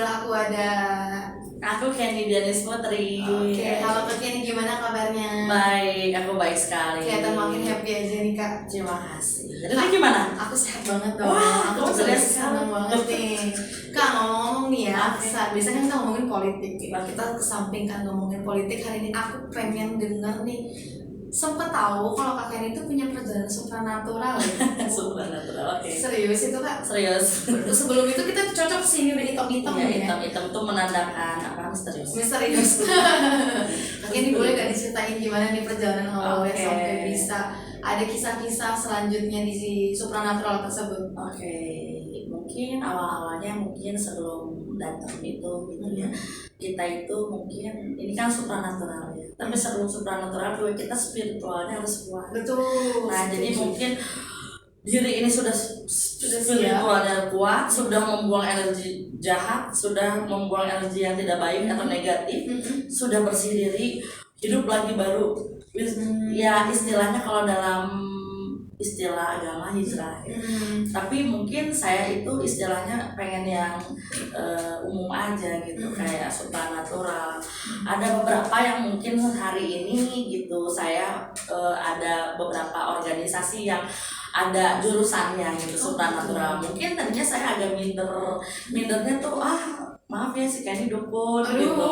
sebelah aku ada Aku Kenny Dianis Putri. Oke, halo Kak Kenny, gimana kabarnya? Baik, aku baik sekali. Kelihatan makin happy aja nih Kak. Terima kasih. Jadi gimana? Aku sehat banget dong. Wah, aku kamu juga serius senang banget nih. Kak, ngomong-ngomong nih ya, biasanya kita ngomongin politik. Kita kesampingkan ngomongin politik, hari ini aku pengen denger nih. Sempet tahu kalau Kak Kenny itu punya perjalanan supranatural ya? Supranatural, oke. Serius itu Kak? Serius. Sebelum itu kita cocok sini udah hitam-hitam Ya, ya. hitam-hitam itu menandakan apa? Misterius. Misterius. Kak Kenny boleh gak diceritain gimana nih perjalanan awalnya sampai bisa ada kisah-kisah selanjutnya di supranatural tersebut? Oke, mungkin awal-awalnya mungkin sebelum datang itu gitu ya, kita itu mungkin ini kan supranatural ya, tapi sebelum supranatural juga kita spiritualnya harus kuat. Betul. Nah jadi mungkin diri ini sudah spiritualnya kuat, sudah membuang energi jahat, sudah membuang energi yang tidak baik atau negatif, sudah bersih diri, hidup lagi baru. Ya istilahnya kalau dalam istilah agama hijrah ya. Tapi mungkin saya itu istilahnya pengen yang umum aja gitu, kayak supranatural. Ada beberapa yang mungkin hari ini gitu saya ada beberapa organisasi yang ada jurusannya gitu supranatural. Mungkin tadinya saya agak mindernya tuh maaf ya si Kenny dukun gitu.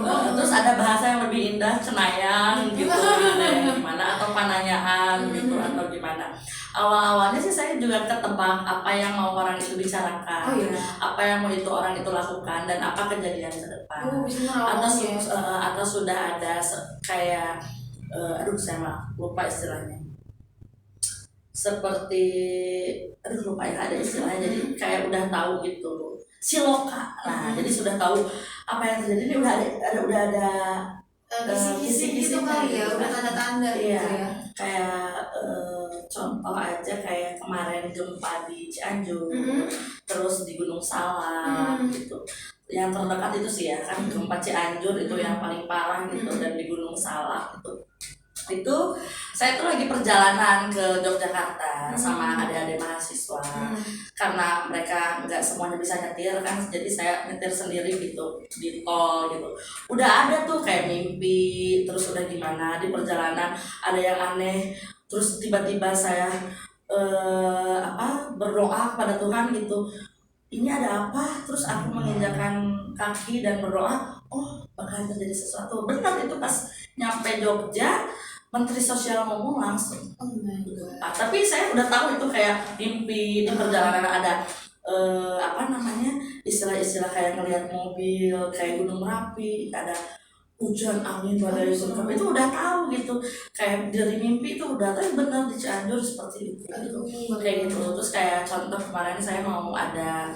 Terus ada bahasa yang lebih indah cenayang gitu, gimana atau pananyaan gitu atau gimana. Awal-awalnya sih saya juga ketebak apa yang mau orang itu bicarakan, apa yang mau itu orang itu lakukan dan apa kejadian ke depan. Atau sudah ada kayak saya lupa istilahnya. Seperti lupa ya ada istilahnya, jadi kayak udah tahu gitu siloka. Nah jadi sudah tahu apa yang terjadi, ini udah ada kisi-kisi gitu kali ya, udah tanda-tanda gitu ya. Kayak contoh aja kayak kemarin gempa di Cianjur, terus di Gunung Salak gitu. Yang terdekat itu sih ya kan gempa Cianjur itu yang paling parah gitu, dan di Gunung Salak itu saya tuh lagi perjalanan ke Yogyakarta sama adik-adik mahasiswa, karena mereka nggak semuanya bisa nyetir kan, jadi saya nyetir sendiri gitu di tol gitu. Udah ada tuh kayak mimpi, terus udah gimana di perjalanan ada yang aneh, terus tiba-tiba saya berdoa kepada Tuhan gitu, ini ada apa? Terus aku menginjakan kaki dan berdoa, bakal terjadi sesuatu. Benar itu pas nyampe Jogja, Menteri Sosial ngomong langsung. Tapi saya udah tahu itu kayak mimpi. Di perjalanan ada istilah-istilah kayak ngelihat mobil, kayak Gunung Merapi, ada hujan angin badai sergap, itu udah tahu gitu. Kayak dari mimpi itu udah tahu, benar di Cianjur seperti itu. Kayak gitu. Terus kayak contoh kemarin saya mau ada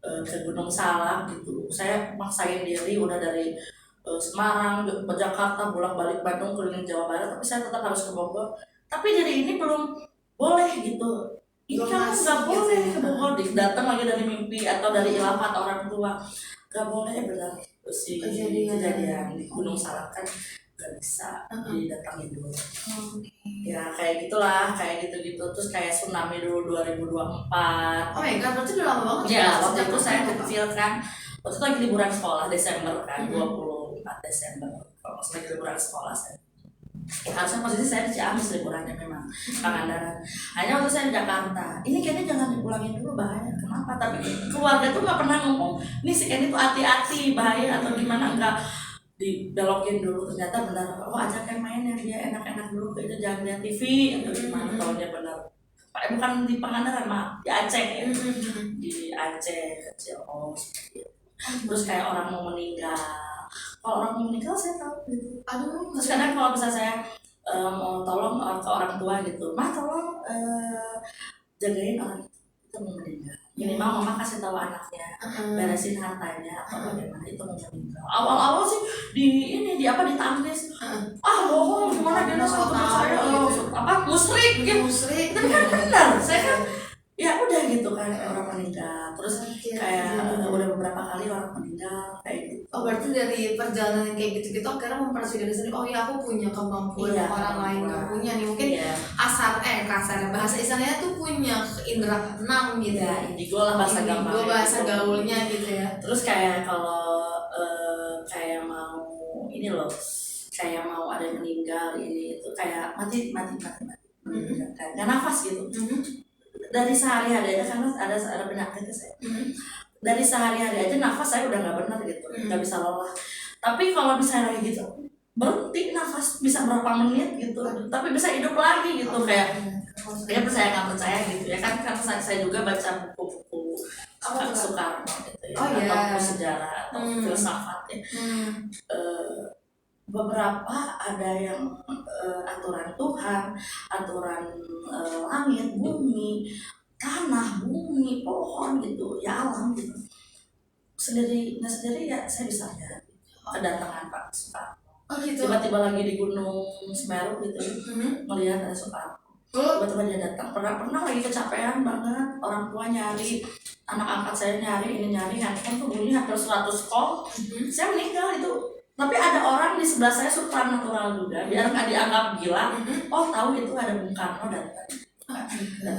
ke Gunung Salak gitu. Saya maksain diri udah dari Semarang, Jakarta, bolak-balik Bandung, keliling Jawa Barat, tapi saya tetap harus ke Bogor. Tapi jadi ini belum boleh gitu. Ini kamu nggak boleh ke Bogor, datang lagi dari mimpi atau dari ilham atau orang tua, nggak boleh. Benar sih kejadian di Gunung Salak kan nggak bisa didatangin dulu. Ya kayak gitulah, kayak gitu-gitu. Terus kayak tsunami dulu 2024. Oh ya kan, berarti udah lama banget ya. Waktu itu saya kecil kan, waktu itu lagi liburan sekolah Desember kan, 24 Desember kalau lagi liburan sekolah saya. Harusnya posisi saya di Ciamis liburannya memang Pangandaran. Hanya waktu saya di Jakarta, ini kayaknya jangan dipulangin dulu, bahaya. Kenapa? Tapi keluarga tuh nggak pernah ngomong, nih si Kenny tuh hati-hati bahaya atau gimana, enggak dibelokin dulu. Ternyata benar, ajakan main yang dia enak-enak dulu, itu jangan lihat TV atau gimana. Kalau dia benar, bukan di Pangandaran, maaf, di Aceh ya. Di Aceh kecil seperti itu. Terus kayak orang mau meninggal. Kalau orang mau meninggal saya tahu gitu. Terus kadang kalau misalnya saya mau tolong ke orang tua gitu, tolong jagain orang itu mau meninggal. Minimal mama kasih tahu anaknya, beresin hartanya atau bagaimana, itu mau meninggal. Awal-awal sih ditangis. Bohong, gimana dia satu percaya musrik gitu. Tapi kan benar, saya kan ya udah gitu kan orang meninggal. Terus kayak udah beberapa kali orang meninggal kayak gitu. Oh berarti dari perjalanan kayak gitu-gitu akhirnya mempercayai diri sendiri, oh ya aku punya kemampuan Iya, yang orang lain kemampuan. nggak punya nih, mungkin Iya. kasar bahasa istilahnya tuh punya indera keenam gitu Ya, indigo lah bahasa gampang. Indigo bahasa gaulnya gitu ya. Terus kayak kalau kayak mau ini loh, kayak mau ada yang meninggal ini itu kayak mati kayak nggak nafas gitu. Dari sehari-hari aja karena ada penyakitnya saya. Dari sehari-hari aja nafas saya udah nggak benar gitu, nggak bisa lelah. Tapi kalau misalnya lagi gitu berhenti nafas bisa berapa menit gitu, tapi bisa hidup lagi gitu. Kayak dia percaya nggak percaya gitu ya kan, karena saya juga baca buku-buku Soekarno gitu ya, atau buku sejarah atau filsafat ya. Beberapa ada yang aturan Tuhan, aturan langit, bumi, tanah, bumi, pohon gitu, ya alam gitu. Sendiri ya saya bisa lihat kedatangan Pak Soekarno. Oh gitu. Tiba-tiba lagi di Gunung Semeru gitu, melihat ada Soekarno. Tiba-tiba dia datang. Pernah lagi kecapean banget, orang tua nyari, anak angkat saya nyari, handphone tuh bunyi hampir 100 call. Saya meninggal itu. Tapi ada orang di sebelah saya supranatural juga, biar nggak dianggap gila. Oh tahu itu ada Bung Karno datang.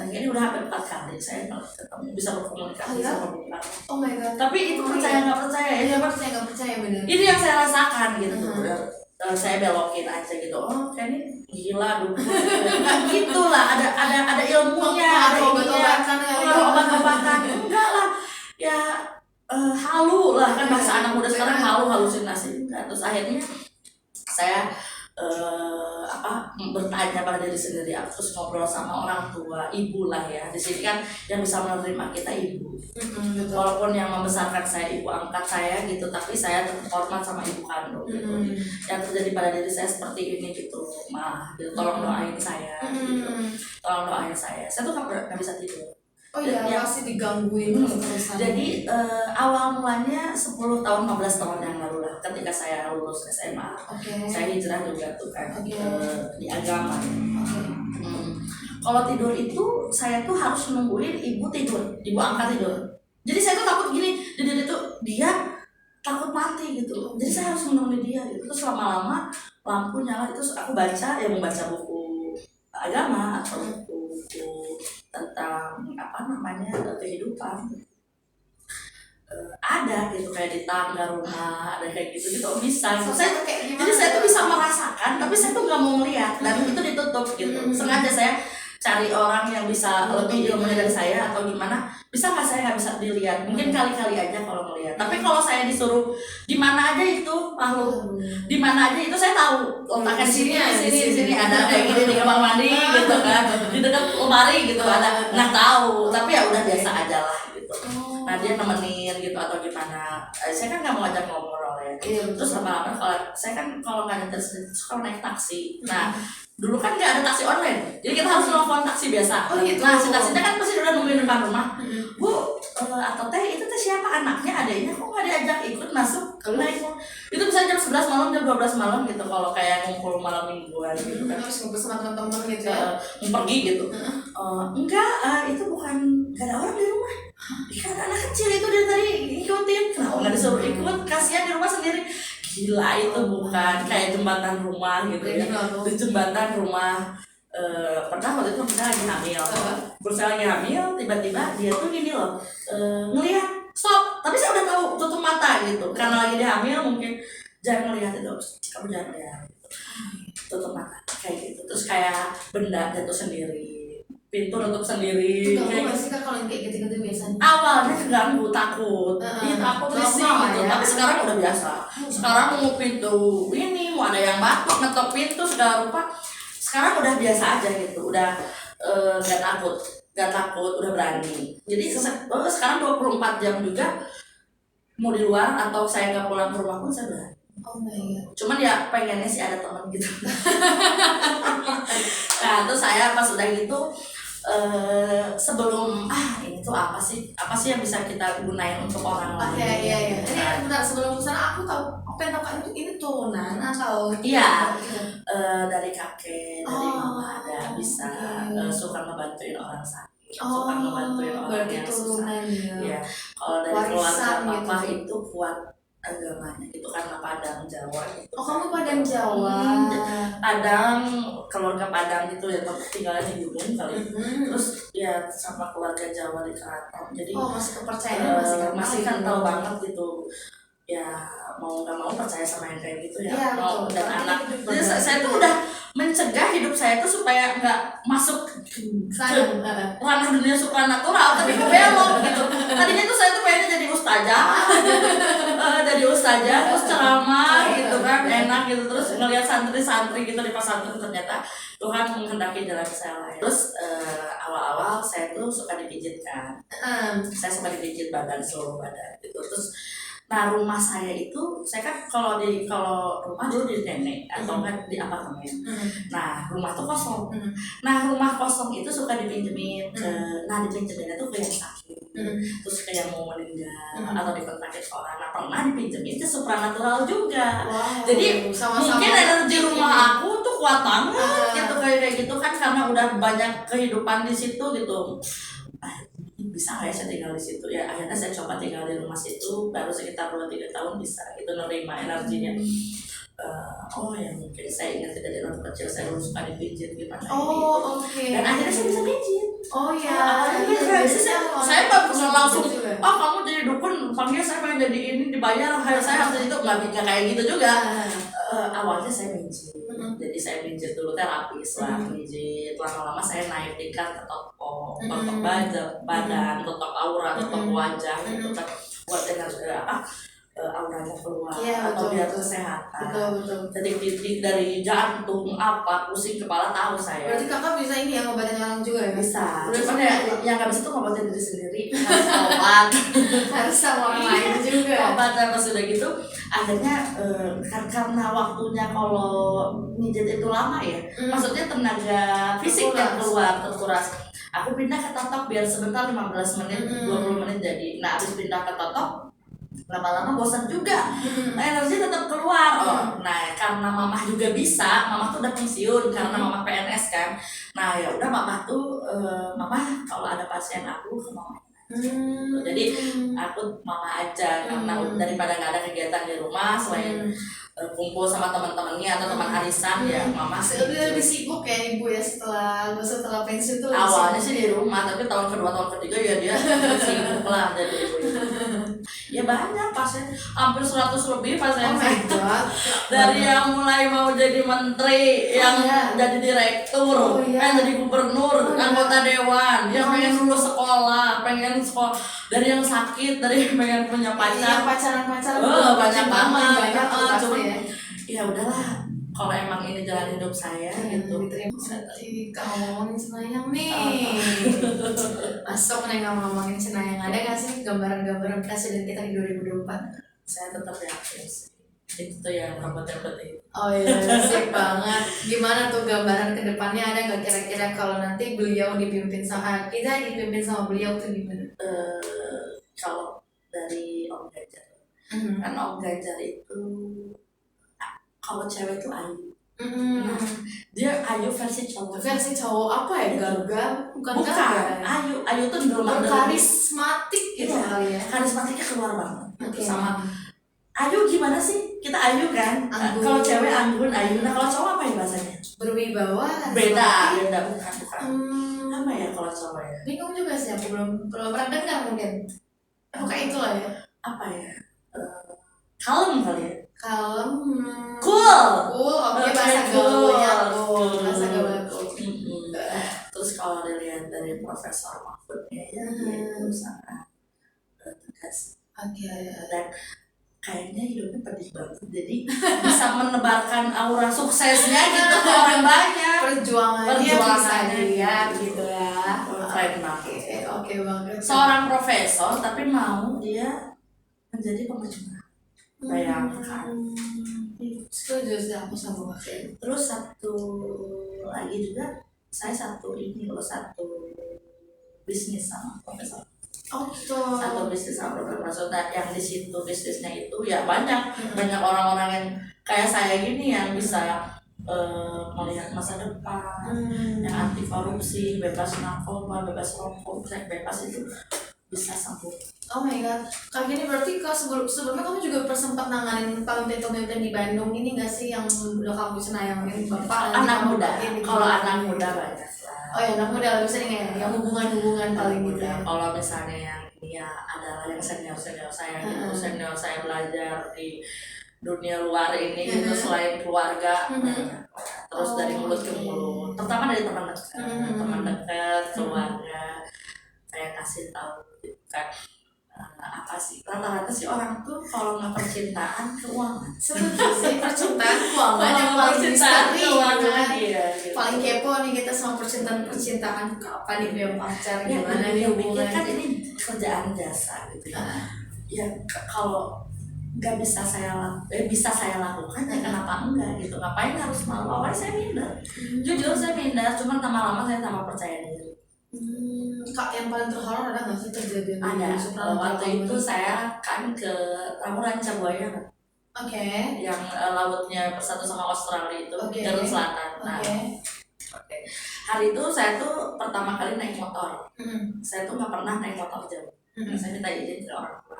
Ini udah hampir 4 kali saya ketemu, bisa berkomunikasi sama Bung Karno. Oh my god. Tapi itu percaya nggak percaya ya? Iya percaya nggak percaya bener. Ini yang saya rasakan gitu. Saya belokin aja gitu. Oh kayak ini gila dukun. Gitulah ada ilmunya, ada obat-obatan. Enggak lah. Ya halu lah kan bahasa anak muda sekarang, halusinasi. Terus akhirnya saya bertanya pada diri sendiri, terus ngobrol sama orang tua, ibu lah ya. Di sini kan yang bisa menerima kita ibu. Walaupun yang membesarkan saya ibu angkat saya gitu, tapi saya tetap hormat sama ibu kandung gitu. Yang terjadi pada diri saya seperti ini gitu, gitu. Tolong doain saya gitu. Tolong doain saya tuh nggak bisa tidur. Oh iya, pasti digangguin terus-terusan. Jadi awal mulanya 10 tahun 15 tahun yang lalu lah, ketika saya lulus SMA. Saya hijrah juga tuh kan di agama. Kalau tidur itu saya tuh harus nungguin ibu tidur, ibu angkat tidur. Jadi saya tuh takut gini, dia takut mati gitu. Jadi saya harus menemani dia gitu. Terus lama-lama lampu nyala, itu aku membaca buku agama atau buku tentang kehidupan. Ada gitu kayak di tangga rumah, ada kayak gitu bisa. Jadi saya tuh bisa merasakan, tapi saya tuh nggak mau melihat dan itu ditutup gitu. Sengaja saya cari orang yang bisa lebih ilmunya dari saya atau gimana, bisa nggak saya nggak bisa dilihat, mungkin kali-kali aja kalau melihat. Tapi kalau saya disuruh di mana aja itu makhluk, di mana aja itu saya tahu letaknya di sini ada kayak gini di kamar mandi gitu kan, di dekat lemari gitu ada, nggak tahu, tapi ya udah biasa aja lah gitu. Nah dia nemenin gitu atau gimana, saya kan nggak mau ajak ngobrol ya. Terus lama-lama kalau nggak ada suka naik taksi. Nah dulu kan nggak ada taksi online, jadi kita harus nelfon taksi biasa. Nah si taksinya kan pasti udah nungguin depan rumah. Bu atau teh itu teh siapa, anaknya adanya kok nggak diajak ikut masuk naik? Itu bisa jam 11 malam, jam 12 malam gitu kalau kayak ngumpul malam mingguan gitu kan. Terus ngumpul sama teman-teman gitu ya, mau pergi gitu. Enggak, itu bukan, gak ada orang di rumah. Kan anak kecil itu dari tadi ikutin, kenapa nggak disuruh ikut, kasihan di rumah sendiri. Gila, itu bukan kayak jembatan rumah gitu ya. Di jembatan rumah pernah waktu itu kita lagi hamil, saya lagi hamil, tiba-tiba dia tuh gini loh, ngelihat stop, tapi saya udah tahu tutup mata gitu, karena lagi dia hamil mungkin jangan ngelihat itu, kamu jangan lihat gitu. Tutup mata kayak gitu, terus kayak benda jatuh sendiri, pintu nutup sendiri. Kayak sih kan kalau kayak gitu biasanya. Awalnya keganggu, takut, takut risih gitu, tapi sekarang udah biasa. Sekarang mau pintu ini, mau ada yang batuk ngetok pintu segala rupa. Sekarang udah biasa aja gitu, udah gak takut, udah berani. Jadi sekarang 24 jam juga mau di luar atau saya nggak pulang ke rumah pun saya berani. Oh my god. Cuman ya pengennya sih ada teman gitu. Nah terus saya pas udah gitu sebelum ini tuh apa sih yang bisa kita gunain untuk orang lain. Iya. Ini bentar, sebelum kesana aku pengen tahu ini turunan atau iya dari kakek, dari mama ada bisa suka ngebantuin orang sakit, suka ngebantuin orang yang susah. Ya kalau dari keluarga papa itu kuat agamanya itu karena Padang Jawa gitu. Oh, kamu Padang Jawa. Padang, keluarga Padang gitu ya, tinggalnya di gunung kali. Terus ya sama keluarga Jawa di Keraton. Jadi masih kepercayaan masih kental banget gitu. Ya mau nggak mau percaya sama yang kayak gitu ya. Iya, Mau betul. dan anak. Jadi saya tuh udah mencegah hidup saya tuh supaya nggak masuk ke ranah dunia supranatural, tapi belok gitu. Tadinya tuh saya tuh pengen jadi ustazah, jadi ustazah terus ceramah gitu kan, enak gitu. Terus ngelihat santri-santri gitu di pesantren, ternyata Tuhan menghendaki jalan saya lain. Terus awal-awal saya tuh suka dipijitkan, saya suka dipijit badan, seluruh badan gitu. Terus nah rumah saya itu, saya kan kalau rumah dulu di nenek atau kan di apartemen. Nah rumah tuh kosong. Nah rumah kosong itu suka dipinjemin dipinjemin itu ke yang sakit, terus ke yang mau meninggal atau dikontrakin orang. Nah pernah dipinjemin ke supranatural juga. Jadi sama-sama mungkin energi rumah aku tuh kuat banget gitu kayak gitu kan, karena udah banyak kehidupan di situ gitu. Bisa nggak ya saya tinggal di situ ya, akhirnya saya coba tinggal di rumah situ baru sekitar 2-3 tahun bisa itu nerima energinya. Ya mungkin saya ingat dari waktu kecil saya dulu suka dipijit gimana gitu. Dan akhirnya saya bisa pijit. Saya nggak bisa langsung kamu jadi dukun panggil saya pengen jadi ini dibayar saya harus itu, nggak kayak gitu juga. Awalnya saya pijit, jadi saya pijit dulu terapis lah, pijit lama-lama saya naik tingkat ke totok badan, totok aura, totok wajah gitu kan, buat energi auranya keluar atau biar kesehatan. Betul. Jadi titik dari jantung apa pusing kepala tahu saya. Berarti kakak bisa ini ya ngobatin orang juga ya? Bisa. Cuman ya yang nggak bisa tuh ngobatin diri sendiri, harus obat. Harus sama orang lain juga. Obat apa sudah gitu. Akhirnya karena waktunya kalau mijit itu lama ya, maksudnya tenaga fisik yang keluar terkuras. Aku pindah ke totok biar sebentar 15 menit, 20 menit jadi. Nah habis pindah ke totok lama-lama bosan juga, energi tetap keluar. Nah karena mamah juga bisa, mamah tuh udah pensiun karena mamah PNS kan. Nah ya udah mamah tuh mamah kalau ada pasien aku ke mamah. Jadi aku mama aja karena daripada nggak ada kegiatan di rumah selain kumpul sama teman-temannya atau teman arisan ya mama lebih sibuk ya ibu ya setelah pensiun tuh awalnya sih di rumah, tapi tahun kedua tahun ketiga ya dia sibuk lah dari ibu ya banyak pasien hampir 100 lebih pasien dari yang mulai mau jadi menteri, yang jadi direktur, yang jadi gubernur, anggota dewan, yang pengen lulus sekolah, pengen sekolah, dari yang sakit, dari yang pengen punya pacar, pacaran banyak banget. Cuman ya udahlah, kalau emang ini jalan hidup saya gitu. Kamu ngomongin Cenayang nih. Masuk nih kamu ngomongin Cenayang. Ada nggak sih gambaran-gambaran presiden kita di 2024? Saya tetap yakin sih. Itu tuh yang rambutnya putih. Oh iya, sip banget. Gimana tuh gambaran kedepannya, ada nggak kira-kira kalau nanti beliau dipimpin sama beliau tuh gimana? Kalau dari Om Ganjar, kan Om Ganjar itu kalau cewek tuh ayu. Dia ayu versi cowok. Versi cowok apa ya? Gagah? Bukan. Ayu tuh karismatik gitu kali ya. Karismatiknya keluar banget. Sama ayu gimana sih? Kita ayu kan? Kalau cewek anggun, ayu. Nah kalau cowok apa ya bahasanya? Berwibawa. Beda bukan. Apa ya kalau cowok ya? Bingung juga sih, aku belum pernah dengar mungkin. Kayak itulah ya. Apa ya? Kalem kali ya? Kalem. Cool. Oke, bahasa gaulnya cool. Bahasa gaulnya cool. Terus kalau dilihat dari Profesor Mahfudnya ya, dia itu sangat tegas. Dan kayaknya hidupnya pedih banget, jadi bisa menebarkan aura suksesnya gitu ke orang banyak. Perjuangannya bisa dilihat gitu ya. Keren banget. Oke banget. Seorang profesor tapi mau dia menjadi pengajar. Bayangkan. Setuju sih aku sama Kak. Terus satu lagi juga, saya satu bisnis sama profesor. Satu bisnis sama profesor. Yang di situ bisnisnya itu ya banyak orang-orang yang kayak saya gini yang bisa melihat masa depan, yang anti korupsi, bebas narkoba, bebas rokok, bebas itu bisa sembuh. Oh my god, Kak Kenny berarti sebelumnya kamu juga sempat nanganin pemimpin-pemimpin di Bandung ini nggak sih yang udah kamu senayangin bapak nanti Anak kamu muda, bagian di kalau Bandung? anak muda banyak lah. Oh ya anak muda bisa nih kayak yang hubungan-hubungan paling gitu ya. Kalau misalnya yang ini ya adalah yang senior saya gitu, senior saya belajar di dunia luar ini gitu selain keluarga, terus dari mulut ke mulut, terutama dari teman dekat, keluarga, saya kasih tahu gitu kan. Apa sih rata-rata sih orang tuh kalau nggak percintaan keuangan, Setuju sih, percintaan keuangan yang kalau paling percintaan misteri keuangan gitu. iya gitu. Paling kepo nih kita sama percintaan kapan nih punya pacar Ya, gimana nih dia pikir hubungan. kan ini kerjaan jasa gitu ya. Ya kalau nggak bisa bisa saya lakukan ya kenapa enggak gitu, ngapain harus malu. Awalnya saya minder, jujur saya minder, cuman lama-lama saya tambah percaya diri. Kak yang paling terhoror ada nggak sih kejadian Ada waktu kamu itu ini? saya kan ke Ranca Buaya kan, Oke. yang lautnya bersatu sama Australia itu, Oke. Garut Selatan. Nah, Oke. hari itu saya tuh pertama kali naik motor. Hmm. Saya tuh nggak pernah naik motor jauh. Saya minta izin ke orang tua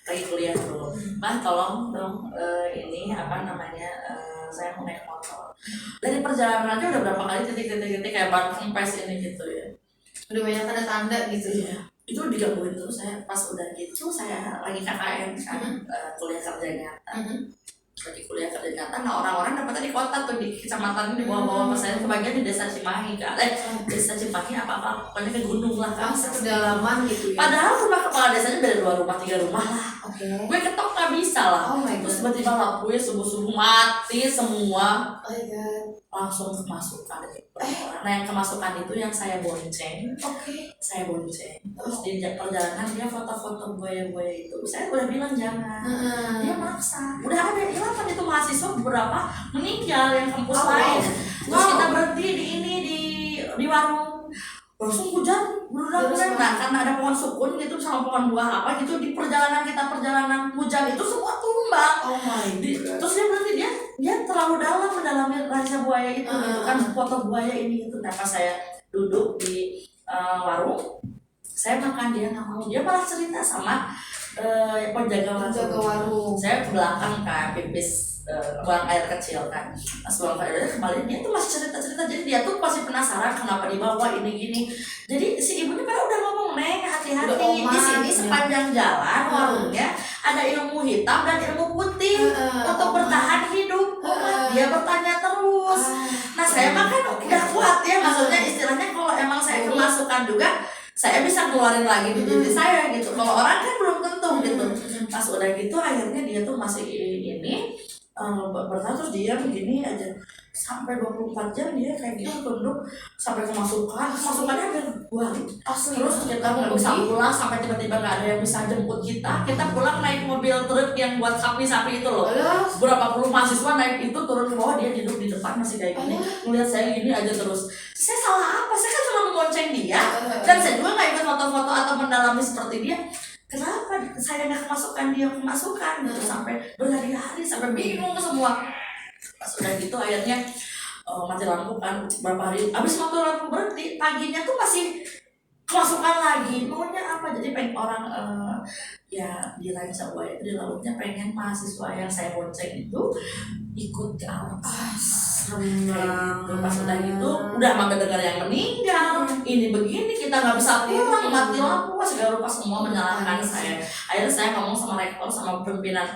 lagi kuliah dulu, tolong dong ini apa namanya saya mau naik motor. Dari perjalanan aja udah berapa kali titik-titik kayak ban kempes ini gitu ya, Udah banyak tanda-tanda gitu ya. itu digangguin terus. Saya pas udah gitu saya lagi KKN kan, kuliah kerja nyata, lagi kuliah kerja nyata. Nah orang-orang dapetnya di kota tuh, di kecamatan di bawah-bawah. Pas saya kebagian di desa Cimahi kan, desa Cimahi apa pokoknya ke gunung lah kan, Pedalaman gitu ya. padahal rumah kepala desanya beda 2 rumah 3 rumah lah. Oke. Gue ketok gak bisa lah. Oh my god. Terus tiba-tiba lampunya subuh-subuh mati semua, Oh my god. langsung kemasukan. Nah yang kemasukan itu yang saya bonceng. Oke. Saya bonceng. Terus di perjalanan dia foto-foto buaya-buaya itu. Saya udah bilang jangan. Dia maksa. Udah ada hilangkan itu mahasiswa beberapa meninggal yang kampus lain. Terus kita berhenti di ini di warung. Langsung hujan berulang-ulang. Nah karena ada pohon sukun gitu sama pohon buah apa gitu, di perjalanan hujan itu semua tumbang. Oh my god. Terus dia berarti dia terlalu dalam mendalami ranca buaya itu gitu kan, foto buaya ini gitu. Nah pas saya duduk di warung, saya makan, dia nggak mau. Dia malah cerita sama penjaga warung. Saya ke belakang kan, pipis buang air kecil kan. Pas buang air kembali dia tuh masih cerita-cerita. Jadi dia tuh masih penasaran kenapa dibawa ini gini. Jadi si ibunya pada udah ngomong, Neng hati-hati di sini sepanjang jalan warungnya ada ilmu hitam dan ilmu putih untuk bertahan hidup. Dia bertanya terus. Nah saya makan udah kuat ya, maksudnya istilahnya kalau emang saya kemasukan juga saya bisa keluarin lagi di diri saya gitu. Kalau orang kan belum tentu gitu. Pas udah gitu akhirnya dia tuh masih ini bertahan, terus dia begini aja sampai 24 jam dia kayak gitu tunduk sampai kemasukannya hampir 2 hari. Terus kita nggak bisa pulang sampai tiba-tiba nggak ada yang bisa jemput kita pulang naik mobil truk yang buat sapi-sapi itu loh. Berapa puluh mahasiswa naik itu turun ke bawah, dia duduk di depan masih kayak gini ngeliat saya gini aja terus. Saya salah apa? Saya kan cuma membonceng dia dan saya juga nggak ikut foto-foto atau mendalami seperti dia. Kenapa saya nggak kemasukan, dia kemasukan gitu sampai berhari-hari, sampai bingung semua. Pas udah gitu akhirnya mati lampu kan berapa hari, abis mati lampu berhenti paginya tuh masih kemasukan lagi. Maunya apa? Jadi pengen orang ya di Ranca Buaya itu di lautnya pengen mahasiswa yang saya bonceng itu ikut ke alam senang. Pas udah gitu udah mendengar yang meninggal ini begini, kita nggak bisa pulang, mati lampu segala rupa semua menyalahkan saya. Akhirnya saya ngomong sama rektor sama pimpinan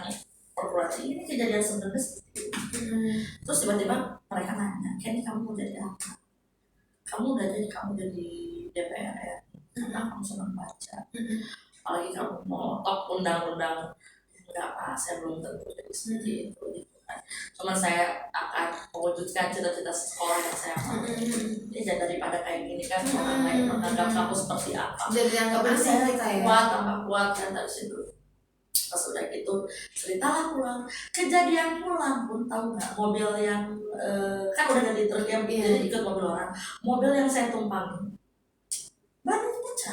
perguruan tinggi, ini kejadian sebenarnya seperti itu. Terus tiba-tiba mereka nanya, Kenny kamu mau jadi apa? Kamu udah jadi DPR ya, karena kamu senang baca, apalagi kamu mau top undang-undang. Enggak Pak, saya belum tentu jadi seperti itu gitu kan. Cuman saya akan mewujudkan cita-cita sekolah yang saya mau. Jadi daripada kayak gini kan orang lain menganggap kamu seperti apa. Jadi yang nggak saya kita ya. tambah kuat kan dari situ. Pas udah gitu ceritalah pulang, kejadian pulang pun tahu nggak, mobil yang kan udah dari truk yang jadi ikut mobil orang, mobil yang saya tumpangi bannya pecah.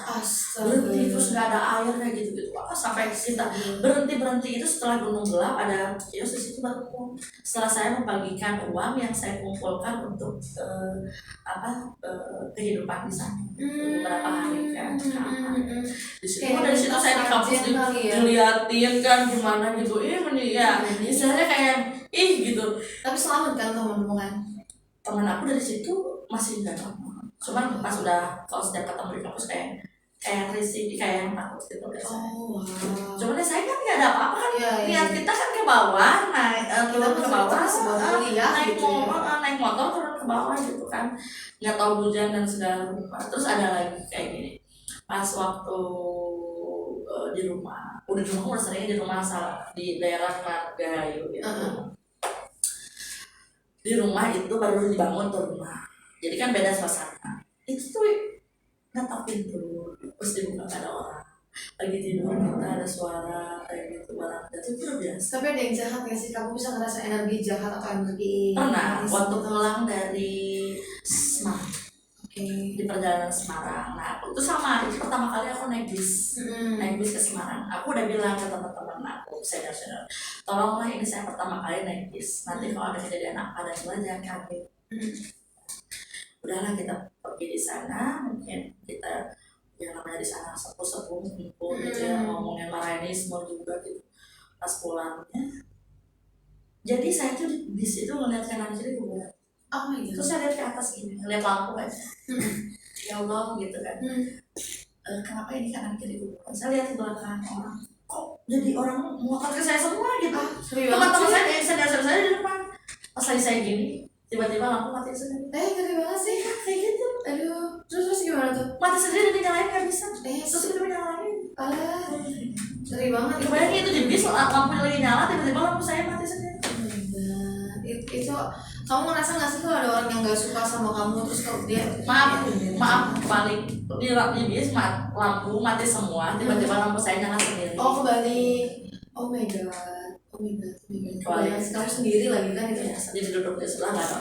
berhenti terus nggak ada air kayak gitu wah sampai kita berhenti itu setelah gunung gelap ada kios di situ baru pulang. Setelah saya membagikan uang yang saya kumpulkan untuk kehidupan di sana beberapa hari kan di situ dari situ saya di kampus diliatin kan gimana gitu istilahnya kayak gitu. Tapi selamat kan teman aku dari situ masih nggak tahu, cuman pas udah kalau setiap ketemu di kampus kayak risih kayak yang takut gitu biasanya. Wow. Cuman saya kan nggak ada apa-apa kan, lihat kita kan ke bawah turun ke bawah naik motor turun ke bawah gitu kan, nggak tahu hujan dan segala rupa. Terus ada lagi kayak gini pas waktu di rumah udah sering di rumah di daerah Margahayu gitu. Di rumah itu baru dibangun tuh rumah, jadi kan beda suasana. Itu tuh ngetok pintu terus dibuka ada orang lagi tidur, kita ada suara kayak gitu barang jatuh itu udah biasa. Tapi ada yang jahat nggak sih? Kamu bisa ngerasa energi jahat atau energi pernah waktu pulang dari Semarang. Di perjalanan Semarang. Nah aku tuh sama itu pertama kali aku naik bis ke Semarang. Aku udah bilang ke teman-teman aku senior tolonglah ini saya pertama kali naik bis, nanti kalau ada kejadian apa dan gimana jangan kaget. Udahlah kita pergi di sana, mungkin kita yang namanya di sana sepuh kumpul gitu ya, ngomongin Maranisme juga gitu. Pas pulangnya jadi saya tuh di bis itu ngeliat kanan kiri kuburan. Terus saya lihat ke atas gini, ngeliat lampu aja. Ya Allah gitu kan. Kenapa ini kanan kiri kuburan? Saya lihat di belakang orang, kok jadi orang muakat ke saya semua gitu. Teman-teman saya di depan. Pas lagi saya gini, tiba-tiba lampu mati sendiri. Ngeri banget sih. Kayak gitu. Aduh, terus gimana tuh? Mati sendiri dan dinyalain nggak bisa. Terus tiba-tiba nyalain. Ngeri banget. Kebayang itu di bis lampunya lagi nyala, tiba-tiba lampu saya mati sendiri. Itu kamu ngerasa nggak sih kalau ada orang yang nggak suka sama kamu terus kalau dia maaf balik di bis lampu mati semua, tiba-tiba lampu saya nyala sendiri. Kebalik. Oh my god. Kamu sendiri lagi kan itu ya? Jadi duduk di sebelah nggak ada.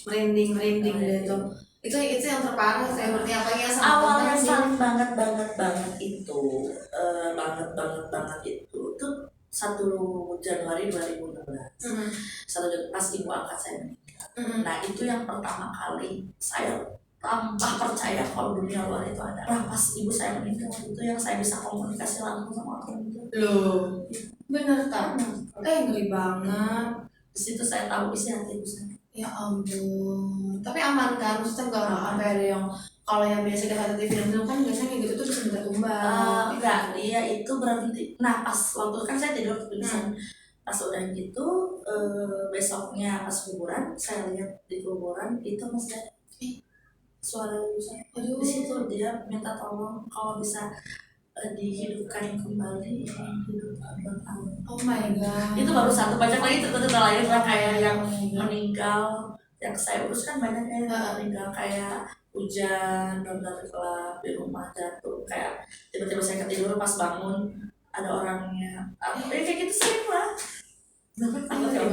Merinding gitu. Itu yang terparah saya berarti apa ya sama awal yang paling banget itu tuh 1 Januari 2016. 1 Januari pas ibu angkat saya meninggal. Nah itu yang pertama kali saya tambah percaya kalau dunia luar itu ada. Nah pas ibu saya meninggal itu yang saya bisa komunikasi langsung sama orang itu. Loh, bener tak? Ngeri banget. Di situ saya tahu isi hati ibu saya. Ya ampun. Tapi aman kan? Maksudnya nggak sampai ada yang kalau yang biasa di hati film kan biasanya kayak gitu tuh bisa minta tumbang. Enggak, dia itu berhenti. Nah pas waktu kan saya tidur di sana. Pas udah gitu besoknya pas kuburan saya lihat di kuburan itu masih ada suara ibu saya. Di situ dia minta tolong kalau bisa dihidupkan kembali hidupkan tahun. Oh my god. Itu baru satu, banyak lagi cerita-cerita lain lah kayak yang meninggal yang saya urus kan banyak yang meninggal kayak hujan benar gelap di rumah jatuh kayak tiba-tiba saya ketiduran pas bangun ada orangnya kayak gitu sering lah. Ngeri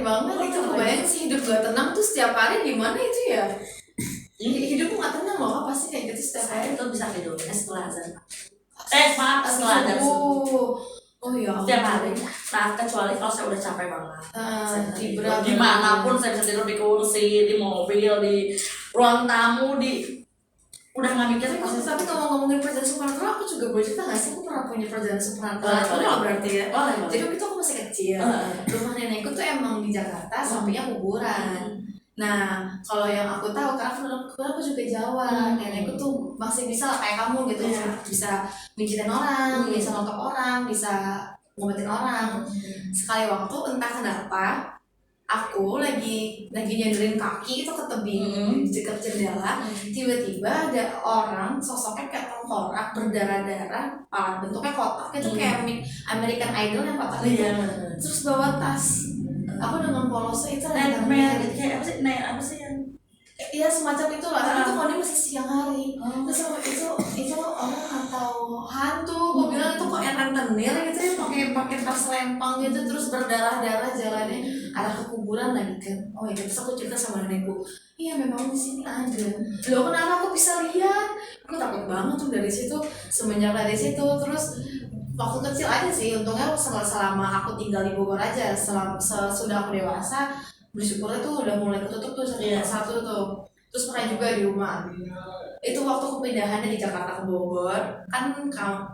banget itu kebayang sih hidup gak tenang tuh setiap hari gimana itu ya. Hidup gak tenang loh pasti kayak gitu setiap hari. Itu bisa tidurnya setelah azan setelah azan oh iya setiap hari. Nah kecuali kalau saya udah capek banget dimanapun saya bisa tidur di kursi, di mobil, di ruang tamu, udah nggak mikir. Tapi kalau ngomongin perjalanan supernatural aku juga boleh cerita nggak sih? Aku pernah punya perjalanan supernatural berarti ya. Jadi waktu itu aku masih kecil, rumah nenekku tuh emang di Jakarta, sampingnya kuburan. Nah kalau yang aku tahu karena aku juga Jawa, nenekku tuh masih bisa kayak kamu gitu, bisa mikirin orang, bisa nangkep orang, bisa ngobatin orang. Sekali waktu entah kenapa aku lagi nyandarin kaki itu ke tebing di dekat jendela, tiba-tiba ada orang sosoknya kayak tengkorak berdarah-darah, bentuknya kotak itu kayak American Idol yang kotak gitu, terus bawa tas. Aku dengan polosnya itu kayak apa sih yang iya semacam itulah, tapi itu kondisi masih siang hari. Terus itu orang atau hantu, gue bilang itu kok yang rentenir gitu ya, pakai tas lempang gitu terus berdarah-darah jalannya. arah ke kuburan lagi kan. Oh ya, terus aku cerita sama nenekku, iya memang di sini ada. Loh kenapa aku bisa lihat? Aku takut banget tuh dari situ. Semenjak dari situ terus waktu kecil aja sih, untungnya selama aku tinggal di Bogor aja, sesudah aku dewasa bersyukurnya tuh udah mulai ketutup tuh satu persatu tuh. Terus pernah juga di rumah itu waktu kepindahannya di Jakarta ke Bogor kan,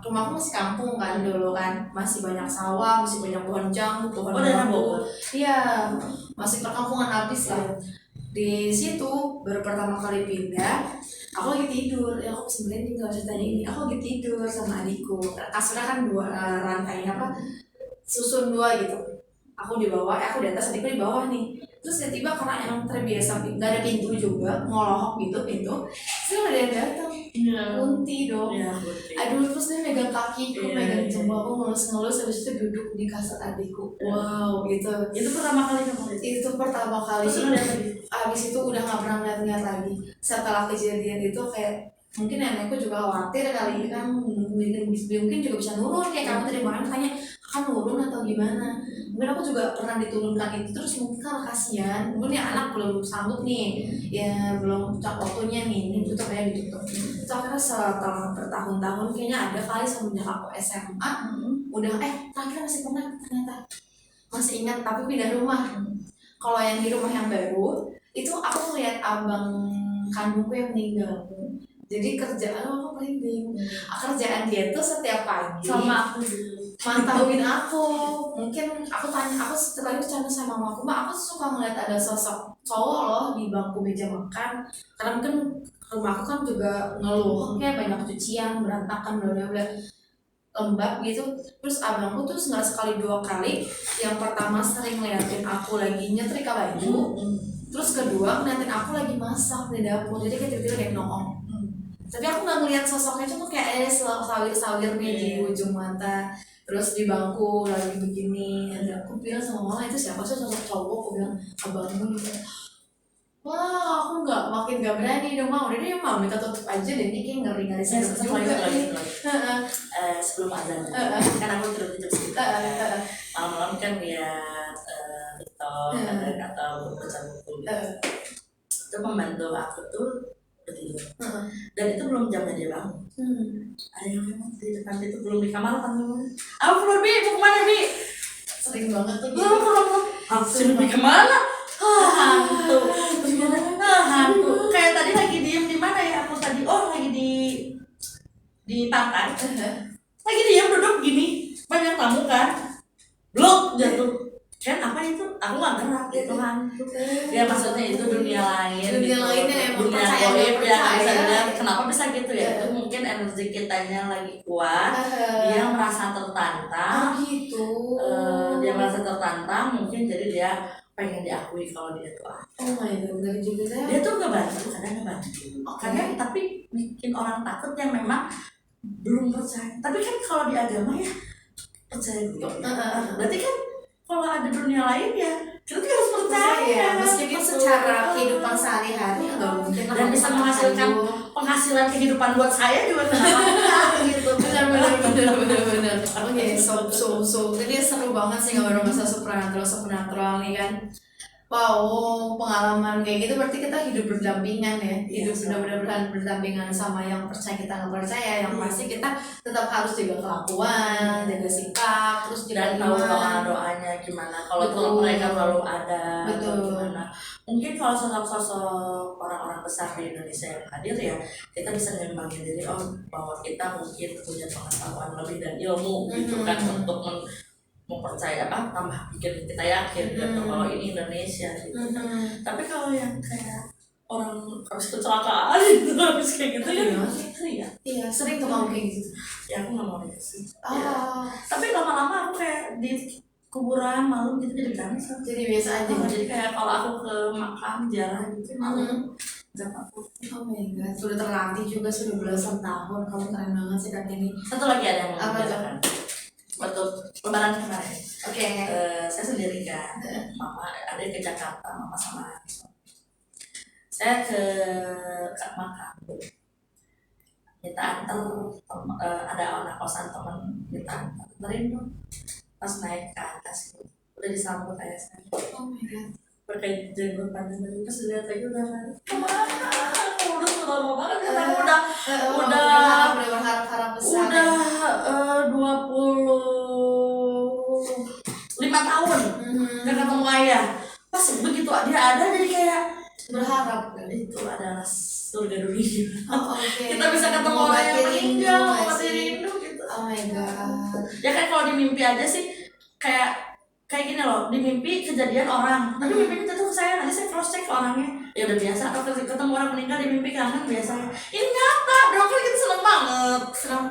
rumahku masih kampung kan dulu kan, masih banyak sawah, masih banyak pohon jambu, pohon bambu. Iya, masih perkampungan habis lah. Di situ baru pertama kali pindah, aku lagi tidur ya, aku sebenarnya tinggal ceritanya ini, aku lagi tidur sama adikku, kasurnya kan dua, rantai apa susun dua gitu, aku di bawah, aku di atas, adikku di bawah nih. Terus tiba-tiba karena emang terbiasa nggak ada pintu juga, ngelohok gitu pintu, terus ada yang datang, kunti dong. Aduh, terus dia megang kakiku, megang jempol aku, ngelus-ngelus, habis itu duduk di kasur adikku. Wow, gitu. Itu pertama kali kamu lihat? Itu pertama kali. Terus lihat lagi? Abis itu udah nggak pernah lihat lagi. Setelah kejadian itu kayak mungkin nenekku juga khawatir kali kan, mungkin juga bisa nurun kayak kamu tadi malam tanya akan nurun atau gimana. Mungkin aku juga pernah diturunkan itu, terus mungkin karena kasihan, mungkin ya anak belum sanggup nih, ya belum cocok waktunya nih, ini tutup ya ditutup. Itu akhirnya setelah bertahun-tahun kayaknya ada kali semenjak aku SMA, udah terakhir masih pernah ternyata masih ingat, tapi pindah rumah. Kalau yang di rumah yang baru itu aku ngeliat abang kandungku yang meninggal. Jadi kerjaan aku merinding. Kerjaan dia tuh setiap pagi sama aku dulu mantauin aku. Mungkin aku tanya, aku setelah itu tanya sama mamaku, aku suka ngeliat ada sosok cowok loh di bangku meja makan. Karena mungkin rumahku kan juga ngeluh kayak banyak cucian, berantakan, bla bla lembab gitu. Terus abangku tuh nggak sekali dua kali. Yang pertama sering ngeliatin aku lagi nyetrika baju, terus kedua ngeliatin aku lagi masak di dapur. Jadi kayak tiba-tiba dia nongol. Tapi aku nggak ngeliat sosoknya, cuma kayak sawir-sawir nih di ujung mata. Terus di bangku lagi begini, aku bilang sama mama, itu siapa sih sosok cowok? Aku bilang abangku gitu. Wah, aku makin nggak berani dong, udah deh mama minta tutup aja deh, ini kayak ngeri-ngeri juga nih. Sebelum azan kan aku tidur sekitar malam-malam kan lihat TikTok atau baca buku gitu. Itu pembantu aku tuh tidur dan itu belum jamnya dia bangun. Ada yang memang di depan itu belum di kamar kan, aku keluar bi, mau kemana bi? Sering banget tuh gitu. Aku bi kemana? Hantu. Hantu. Kayak tadi lagi diem di mana ya aku tadi? Oh lagi di pantai. Lagi diem duduk gini, banyak tamu kan? Blok jatuh. Kan apa itu? Aku nggak gerak gitu hantu. Ya maksudnya itu dunia lain. Dunia lainnya emang dunia percaya goib yang bisa dilihat. Kenapa bisa gitu ya? Itu mungkin energi kitanya lagi kuat. Dia merasa tertantang. Gitu. Dia merasa tertantang, mungkin jadi dia pengen diakui kalau dia tuh oh my god, dari juga saya. Dia tuh ngebantu, kadang kadang tapi bikin orang takut yang memang belum percaya. Tapi kan kalau di agama ya percaya gitu. Berarti kan kalau ada dunia lain ya kita harus percaya. Meskipun secara kehidupan sehari-hari nggak mungkin dan bisa menghasilkan penghasilan kehidupan buat saya juga kenapa gitu. Benar. Oke, so ini seru banget sih ngobrol masalah supernatural nih kan. Wow, pengalaman kayak gitu berarti kita hidup berdampingan ya. Hidup benar-benar berdampingan sama yang percaya kita nggak percaya. Yang pasti kita tetap harus jaga kelakuan, jaga sikap, terus dan tahu doanya gimana. Kalau mereka selalu ada. Gimana. Mungkin kalau sosok orang-orang besar di Indonesia yang hadir ya, kita bisa ngembangin diri bahwa kita mungkin punya pengetahuan lebih dan ilmu gitu kan untuk mempercaya tambah bikin kita yakin gitu kalau ini Indonesia gitu. Tapi kalau yang kayak orang harus kecelakaan gitu, habis kayak gitu ya iya sering tuh kamu kayak gitu. Ya aku nggak mau gitu sih. Tapi lama-lama aku kayak di kuburan malam gitu jadi biasa aja. Jadi kayak kalau aku ke makam jarang gitu malam nggak takut. Oh my god, sudah terlatih juga, sudah belasan tahun. Kamu keren banget sih Kak ini. Satu lagi ada yang mau menjelaskan. Waktu lebaran kemarin, Oke. Saya sendiri kan, mama ada ke Jakarta, mama sama saya ke makam, minta antar, ada anak kosan teman minta anterin dong, pas naik ke atas udah disambut ayah saya Oh my god. pakai jenggot panjang tadi pas dilihat lagi udah kemana udah lama banget kan aku udah berharap besar. udah 25 tahun gak ketemu ayah. Pas begitu dia ada jadi kayak berharap kan. itu adalah surga dunia. Oh, okay. Kita bisa ketemu orang yang meninggal, mati rindu gitu. Oh my god. Ya kan kalau di mimpi aja sih kayak gini loh, di mimpi kejadian orang, tapi mimpinya tentu ke saya, nanti saya cross check ke orangnya. Ya udah biasa, atau ketemu orang meninggal di mimpi kan biasanya. Ini nyata, dong kan kita seneng banget. Serem.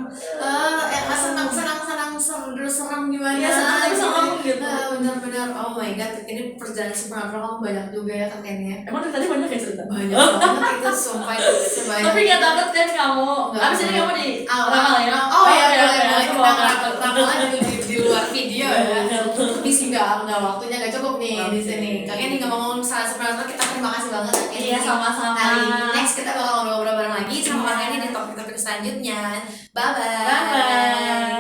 Serem gimana? Iya, serem gitu. Benar-benar. Oh my god, ini perjalanan supernatural kamu banyak juga ya kan ya. Emang dari tadi banyak ya cerita? Banyak banget itu, sumpah itu sebanyak. Tapi gak takut kan kamu? Abis ini kamu di ramal ya? Oh ya, boleh kita takut. ramalan di luar video ya. Tapi sih nggak waktunya nggak cukup nih di sini. Kalian nih ngomong soal supernatural, kita terima kasih banget. Iya, sama-sama. Hari next kita bakal ngobrol-ngobrol bareng lagi sama Kak Eni di topik-topik selanjutnya. Bye bye. Bye bye.